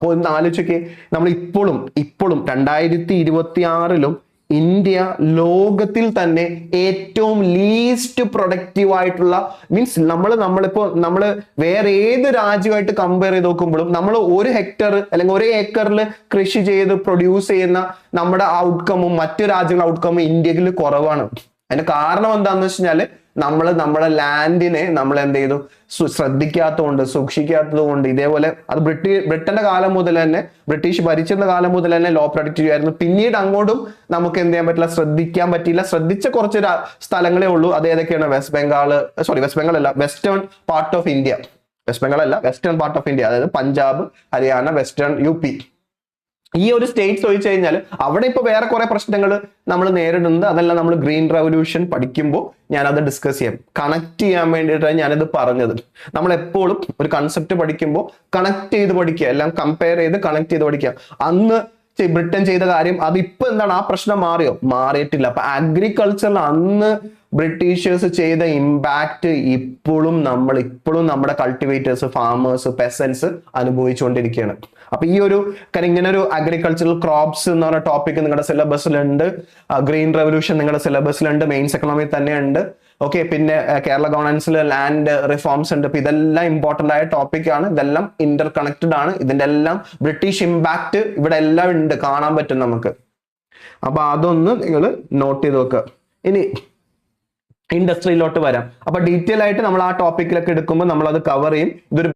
അപ്പോൾ ഒന്ന് ആലോചിച്ചൊക്കെ, നമ്മൾ ഇപ്പോഴും 2026 ഇന്ത്യ ലോകത്തിൽ തന്നെ ഏറ്റവും ലീസ്റ്റ് പ്രൊഡക്റ്റീവ് ആയിട്ടുള്ള, മീൻസ് നമ്മൾ വേറെ ഏത് രാജ്യമായിട്ട് കമ്പയർ ചെയ്ത് നോക്കുമ്പോഴും നമ്മൾ 1 ഹെക്ടർ അല്ലെങ്കിൽ 1 ഏക്കറിൽ കൃഷി ചെയ്ത് പ്രൊഡ്യൂസ് ചെയ്യുന്ന നമ്മുടെ ഔട്ട്കമ്മും മറ്റു രാജ്യങ്ങളുടെ ഔട്ട്കമ്മും ഇന്ത്യയിൽ കുറവാണ്. അതിന്റെ കാരണം എന്താണെന്ന് വെച്ച് കഴിഞ്ഞാൽ നമ്മുടെ ലാൻഡിനെ നമ്മൾ എന്ത് ചെയ്തു, ശ്രദ്ധിക്കാത്തതുകൊണ്ട്, സൂക്ഷിക്കാത്തത് കൊണ്ട്. ഇതേപോലെ അത് ബ്രിട്ടന്റെ കാലം മുതൽ തന്നെ, ബ്രിട്ടീഷ് ഭരിച്ചിരുന്ന കാലം മുതൽ തന്നെ ലോ പ്രൊഡക്റ്റീവ് ആയിരുന്നു. പിന്നീട് അങ്ങോട്ടും നമുക്ക് എന്ത് ചെയ്യാൻ പറ്റില്ല, ശ്രദ്ധിക്കാൻ പറ്റിയില്ല. ശ്രദ്ധിച്ച കുറച്ച് സ്ഥലങ്ങളേ ഉള്ളൂ. അത് ഏതൊക്കെയാണ്? വെസ്റ്റ് ബംഗാൾ അല്ല, western part of India. West Bengal അല്ല, വെസ്റ്റേൺ പാർട്ട് ഓഫ് ഇന്ത്യ, അതായത് പഞ്ചാബ്, ഹരിയാന, വെസ്റ്റേൺ UP. ഈ ഒരു സ്റ്റേറ്റ്സ് ചോദിച്ചു കഴിഞ്ഞാൽ അവിടെ ഇപ്പൊ വേറെ കുറെ പ്രശ്നങ്ങൾ നമ്മൾ നേരിടുന്നുണ്ട്. അതെല്ലാം നമ്മൾ ഗ്രീൻ റെവല്യൂഷൻ പഠിക്കുമ്പോൾ ഞാനത് ഡിസ്കസ് ചെയ്യാം. കണക്ട് ചെയ്യാൻ വേണ്ടിയിട്ടാണ് ഞാനിത് പറഞ്ഞത്. നമ്മൾ എപ്പോഴും ഒരു കൺസെപ്റ്റ് പഠിക്കുമ്പോൾ കണക്ട് ചെയ്ത് പഠിക്കുക, എല്ലാം കമ്പയർ ചെയ്ത് കണക്ട് ചെയ്ത് പഠിക്കുക. അന്ന് ബ്രിട്ടൻ ചെയ്ത കാര്യം അത് ഇപ്പൊ എന്താണ്, ആ പ്രശ്നം മാറിയോ? മാറിയിട്ടില്ല. അപ്പൊ അഗ്രികൾച്ചറിൽ അന്ന് ബ്രിട്ടീഷേഴ്സ് ചെയ്ത ഇമ്പാക്ട് ഇപ്പോഴും നമ്മുടെ കൾട്ടിവേറ്റേഴ്സ്, ഫാമേഴ്സ്, പെസൻസ് അനുഭവിച്ചുകൊണ്ടിരിക്കുകയാണ്. അപ്പൊ ഈ ഒരു കാര്യം, ഇങ്ങനെ ഒരു അഗ്രികൾച്ചറൽ ക്രോപ്സ് എന്ന് പറഞ്ഞ ടോപ്പിക് നിങ്ങളുടെ സിലബസിലുണ്ട്. ഗ്രീൻ റെവല്യൂഷൻ നിങ്ങളുടെ സിലബസിലുണ്ട്, മെയിൻസ് എക്കണോമി തന്നെ ഉണ്ട്. ഓക്കെ, പിന്നെ കേരള ഗവർണൻസിൽ ലാൻഡ് റിഫോംസ് ഉണ്ട്. അപ്പൊ ഇതെല്ലാം ഇമ്പോർട്ടന്റ് ആയ ടോപ്പിക് ആണ്. ഇതെല്ലാം ഇന്റർ കണക്റ്റഡ് ആണ്. ഇതിന്റെ എല്ലാം ബ്രിട്ടീഷ് ഇമ്പാക്ട് ഇവിടെ എല്ലാം ഉണ്ട്, കാണാൻ പറ്റും നമുക്ക്. അപ്പൊ അതൊന്ന് നിങ്ങൾ നോട്ട് ചെയ്ത് വെക്കുക. ഇനി ഇൻഡസ്ട്രിയിലോട്ട് വരാം. അപ്പൊ ഡീറ്റെയിൽ ആയിട്ട് നമ്മൾ ആ ടോപ്പിക്കിലൊക്കെ എടുക്കുമ്പോൾ നമ്മൾ അത് കവർ ചെയ്യും. ഇതൊരു